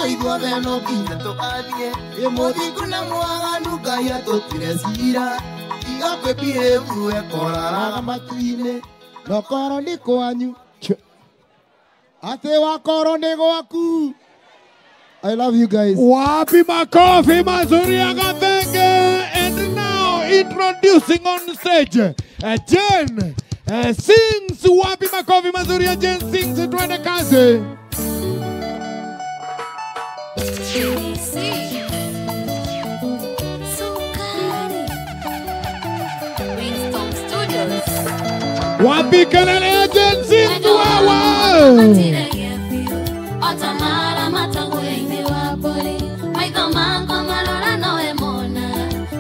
toigua beno kinya tokathie imuthingu na mwaganu Ngai atutire cira iga kwĩbihĩvu ekoraraga matu-inĩ nokoro nĩ kwanyu atĩ wakoro nĩ gwaku. I love you guys. Wapi makofi mazuri ya Gathenge. And now introducing on stage Jen sings. Wapi makofi mazuri ya Jen sings. Twende kazi. Wapi kelele ya Jen sings wawa. Otamara matangu-inĩ wa mbũri maitho makwa marora nowe mona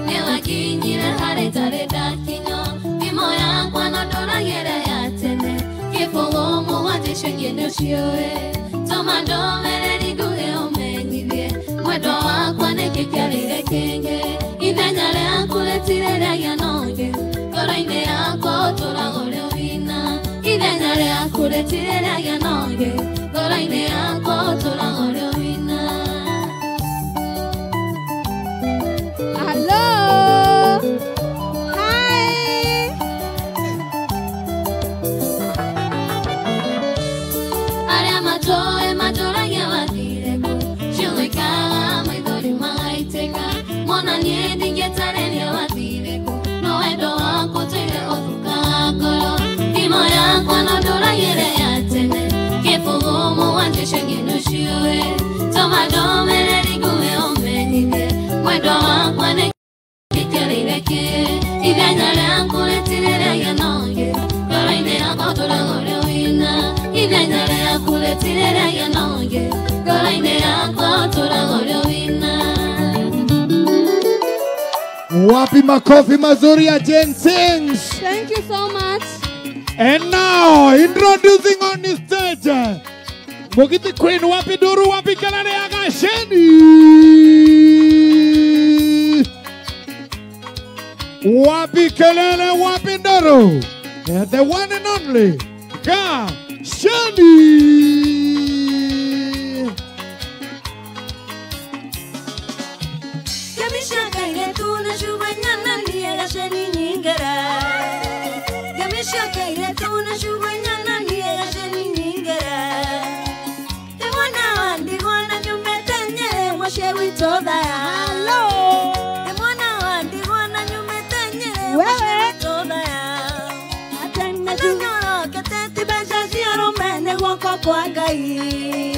nĩwakinyire harĩ tarĩ ndakinya thimũ yakwa no ndũragĩre ya tene kĩbũgũ mũgwatĩcengie nĩũciũĩ tũma ndũmĩrĩri nguhĩ ũmenyithie mwendo wakwa nĩkĩ kĩarĩire kĩngĩ ithenya rĩaku rĩtirĩrĩagia nongĩ ngoro-inĩ yakwa ũtũraga ũrĩ wĩna ithenya rĩaku rĩtirĩrĩagia nongĩ ngoro-inĩ yakwa ũtũraga ũrĩ wĩna. Hello. Hi. Arĩa matũĩ matũragia wathire kũ ciũĩkaga maithori magaitĩka mona niĩ ndingĩtarĩria wathire kũ no wendo waku ũtũire ũthukaga ngoro thimũ yakwa no ndũragĩre ya tene kĩbũgũ mũgwatĩcengie nĩũciũĩ tũma ndũmĩrĩri nguhĩ ũmenyithie mwendo wakwa nĩkĩ kĩarĩire kĩ ithenya rĩaku rĩtirĩrĩagia nongĩ ngoro-inĩ yakwa ũtũraga ũrĩ wĩna ithenya rĩaku rĩtirĩrĩagia nongĩ ngoro-inĩ yakwa ũtũraga ũrĩ wĩna. Wapi makofi mazuri ya Jen sings. Thank you so much. And now introducing on the stage Mugiti Queen. Wapi duru wapi kelele ya Gasheni. Wapi kelele wapi duru. The one and only Gasheni. Gamishaka iretuna shubanyana niye Gasheni nyingara. Gamishaka iretuna shubanyana niye Gasheni nyingara. Ewana wandi wana nyumetenye mwashe witoda ya. Hello. Ewana wandi wana nyumetenye Wewe. mwashe witoda ya. Atenda Mananyoro keteti besha shiaro mene wako kwa Ngai.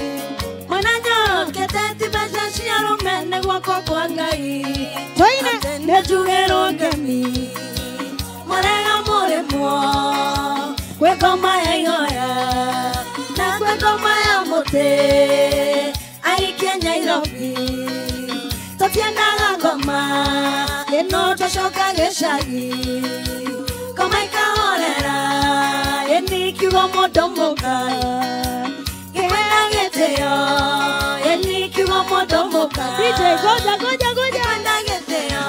Mananyoro keteti besha shiaro mene wako kwa Ngai. Toine. Nejugero gemi Morega moremo Kwe koma ya yoya Na kwe koma ya mote Aiki Nairobi Totienda goma Eno toshoka geshagi Koma ikaorera Eni kiwa modomoka Kiwena geteo Eni kiwa modomoka DJ, goja. Kiwena geteo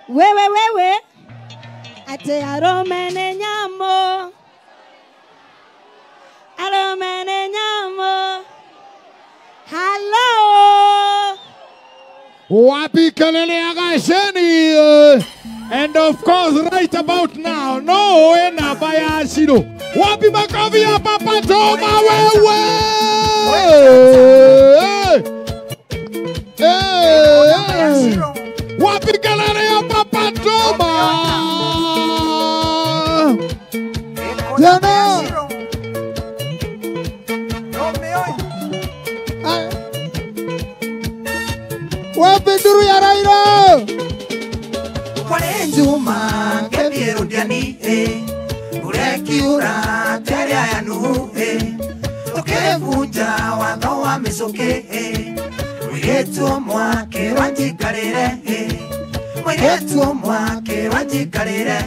Wewe. Ate aromene nyamo. Hello. Wapi kelele ya Gasheni. And of course right about now no ena baya shiro. Wapi makofi ya Papa Toma wewe. Wapi kelele ya Papa Toma. Jana. Wapi duru ya Rairo. Kwale njuma kebiru diani urekiura teria ya nuhu tukevunja watho wa micuki mwiretu mwake wanjikarire mwiretu mwake wanjikarire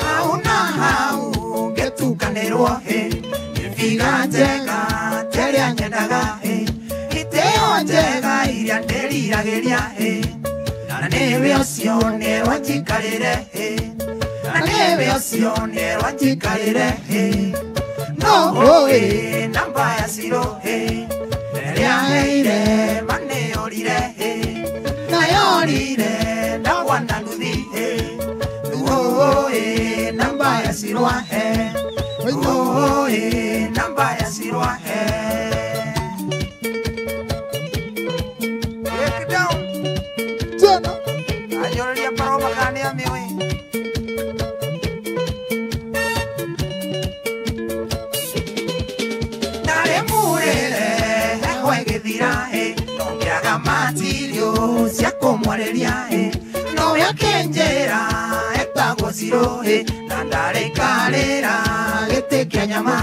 hau na hau getukanirwo viga njega teria nyendaga iteo njega iria nderiragĩria na nĩwe ũcio nĩ wanjikarĩre na nĩwe ũcio nĩ wanjikarĩre no no namba ya siro ria heire mane orire na yorire na wana nuthi namba ya siro namba ya siro break down Tena. ayoria paro magane amewe matirio cia kumwareria no yakenjera etagwo ciro na ndareikarĩra gĩtĩ kĩa nyama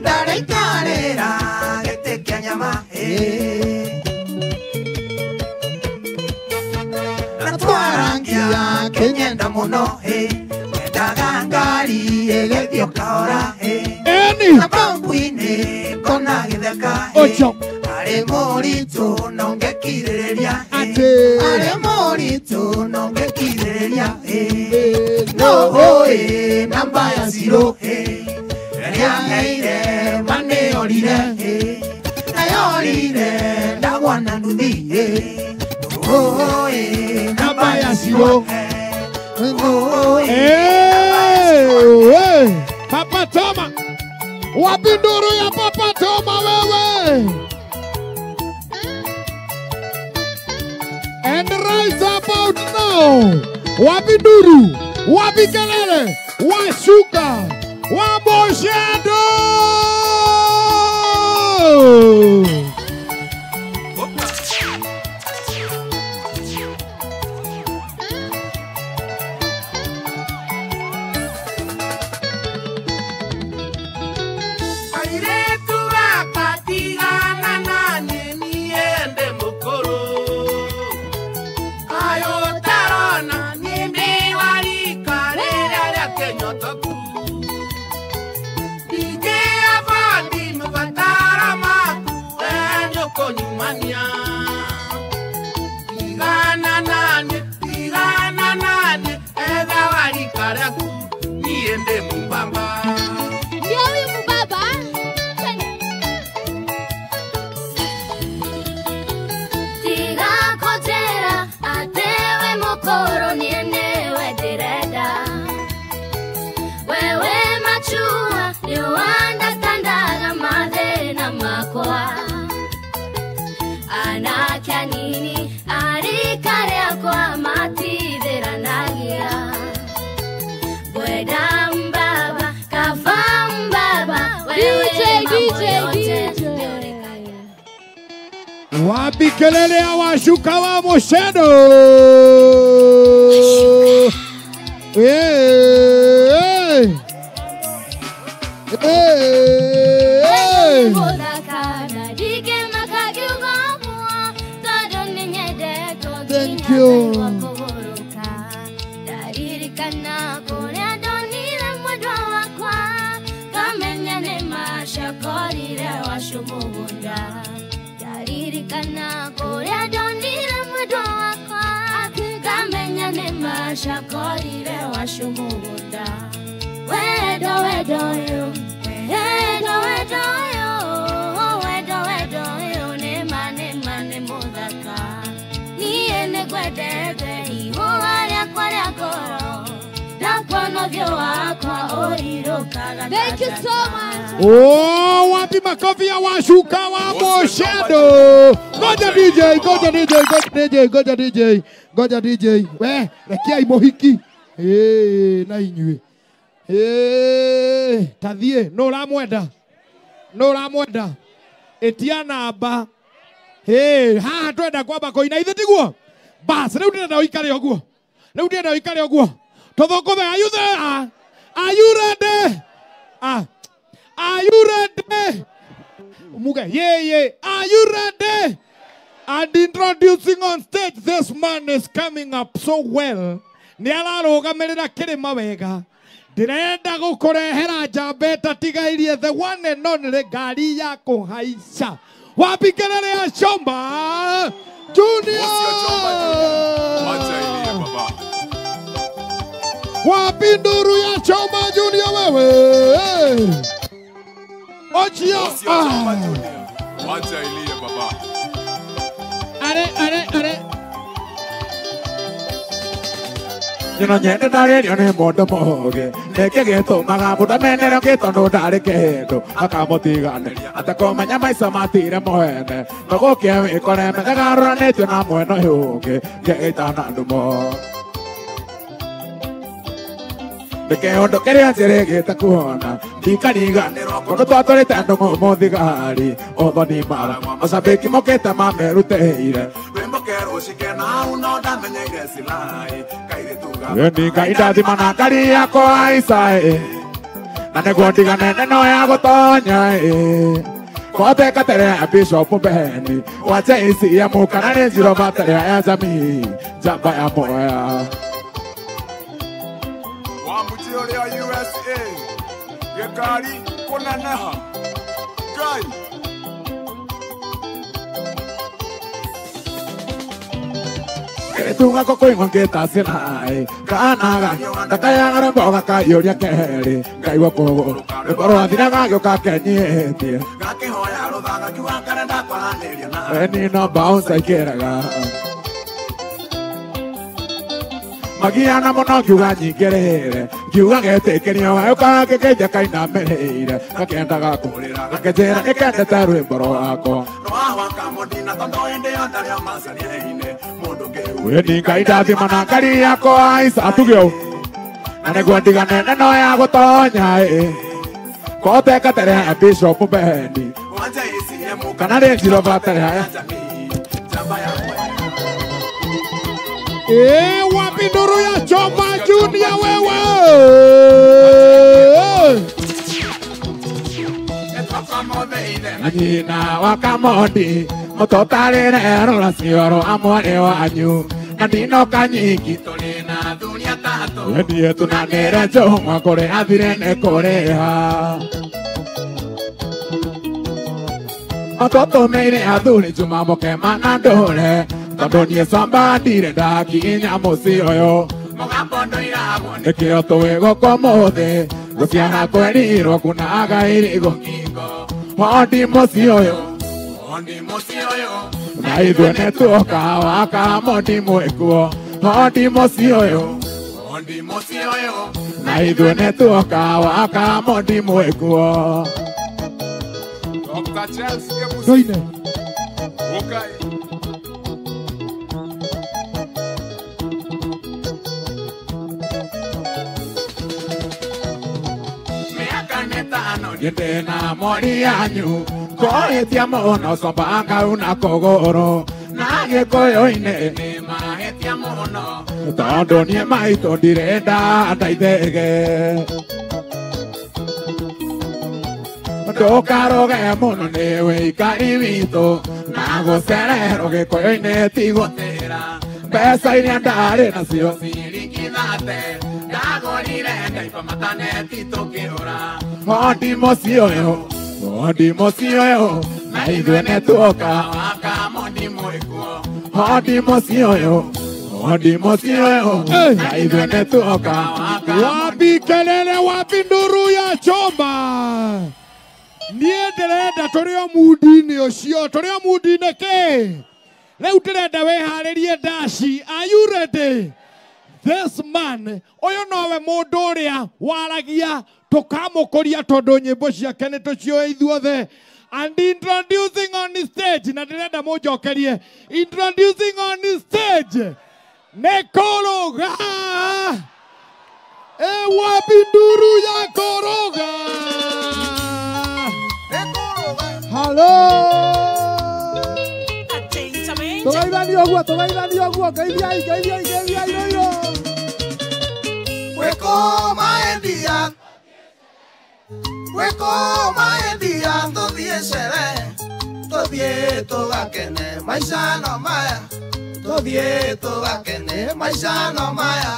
ndareikarĩra gĩtĩ kĩa nyama na twarangia kĩnyenda mũno wendaga ngari ĩgĩthiĩ kahora na pambu-inĩ kona gĩtheka Aremorito nonge kireria Aremorito nonge kireria No namba ya zero Ria heire mane orire Na yorire na wana nuthi namba ya zero Papa Toma, wapi nduru ya Papa Toma wewe? And right about now, wapi nduru, wapi kelele, washuka, waboshedo. Wapi kelele ya washuka wa Moshedo. Thank you. Shakorire washumunda wedo yo wedo ne mane mudaka ni ene gwedede iho aria kwaria koro na kono vyo akwa oriro kala. Thank you so much. Oh, wapi makofi ya washuka wa Moshedo. Goja DJ. We, rekia imohiki. Na inyue. Tathie, no ramwenda. Etia namba. Ha twenda kwamba koina ithe tiguo. Bas, rĩu ndĩrenda ũikare ũguo. Tothokothe, are you there? Are you ready? Are you ready? Muge, yeah. Are you ready? And introducing on stage, this man is coming up so well. Niararugamirira kirima wega. Ndirenda gukurehera njambeta tigairie the one and only ngari ya kuhaica. Wapi kelele ya Chomba Junior. Wapi nduru ya Chomba Junior wewe. Ochio. Wacha ilie baba. Are. Nyino nyende ndari ni mundu muge neke gitu magabuda menere gitondo ndari kendo akamutigane atakomenya maica matire muhene nogukie wikore megaruranitio na mweno yungi ngeitana ndumo Neke undu kiria njirigite kuona ndikariganirwo kundu twatwarite andu muthigari othoni mara macambiki mokite mameruteire rwimbo keru cikena uno ndamenyeire silai kairitu Ngai ndathima na ngari yakwa Isai na niguo ndigane neno ya gutonya Kote katere Bishop Beni wacha isi ya mukana ni njiro batere ya jamii jamba ya moya Wambuti ya USA Gekari kuna neha Gai Tunga koko ingongeta sinai Kanaga Takaya ngaremboga kayoria keri Gaiwa kogoro Rekoro athina gagyo kakenyete Gakihoya ruthaga kiwa karenda kwaranĩria na Eni no bounce ikeraga Magiana muno kiuga nyingĩrĩre Kiuga getĩkĩrio gayũka gĩkĩnja kaina mĩrĩire Gakĩenda gakũrĩra gakĩnjĩra nĩkendete rwĩmbo rwakwa Weni Ngai ndathima na ngari yakwa Isa tugĩo Na nĩguo ndigane neno ya gũtonya Kote katere Bishop Beni Kana rĩ njiro batere ya Wapi nduru ya Choma Junior wewe Nyina wakamodi Mutotarĩre rũracioro amwe wanyu Na ndinoka nyingi tũrĩ na thuria tatũ Wendie tũnanĩre njũng'wa kũrĩa thire nĩ kũrĩha Otũtũmĩire athuri Juma Mũkema na ndũre Tondũ niĩ camba ndire ndakinya mũciĩ ũyũ Mũgambo ndũiragwo nĩkĩo tũĩ gũkũ mũthĩ Gũciara kwerirwo kunaga irigo ngingo Hondi mũciĩ ũyũ Na ithuĩ nĩtuoka waka mondi mwĩkuo Hondi mũciĩ ũyũ Na ithuĩ nĩtuoka waka mondi mwĩkuo Dr. Chelsea Kebusi Soine Okay Gĩtĩ na mori yanyu Kũhĩtia mũno comba ngau na kũgũrũ Na gĩkũyũ-inĩ nĩ mahĩtia mũno Tondũ niĩ maitũ ndirenda ndaithĩge Ndũkarũge mũno nĩ wĩikari witũ Na gũcererwo gĩkũyũ-inĩ ti gũtĩra Mbeca iria ndarĩ nacio ciringi 30 Ndagũrire ndaipa mataneti tũkĩũra Hondi mũciĩ ũyũ Na ithuĩ nĩtuoka waka mondi mwĩkuo Hondi mũciĩ ũyũ Na ithuĩ nĩtuoka waka Wapi kelele wapi nduru ya Choma Niĩ ndĩrenda tũrĩ o mudi-inĩ ũcio tũrĩ o mudi-inĩ kĩ Rĩu ndĩrenda wĩharĩrie ndaci Are you ready? This man ũyũ nowe mũndũ ũrĩa waragia tũkamũkũria tondũ nyĩmbo ciake nĩ tũciũĩ ithuothe And introducing on the stage na ndĩrenda mũnjokerie Introducing on the stage nĩ Koroga Wapi nduru ya Koroga Hello Tũgeithanie ũguo Geithiai roiro Wekoma endia tũthiĩ sherehe Tũthiĩ tũgakene maica no maya Tũthiĩ tũgakene maica no maya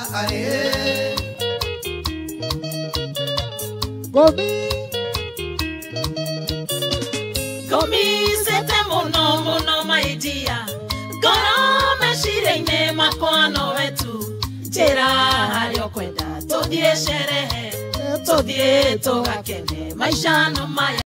Gomi sete mono maidia Ngoro meciria-inĩ makwa no wetu Njĩra harĩa ũkwenda tũthiĩ sherehe Tũthiĩ tũgakene maica no maya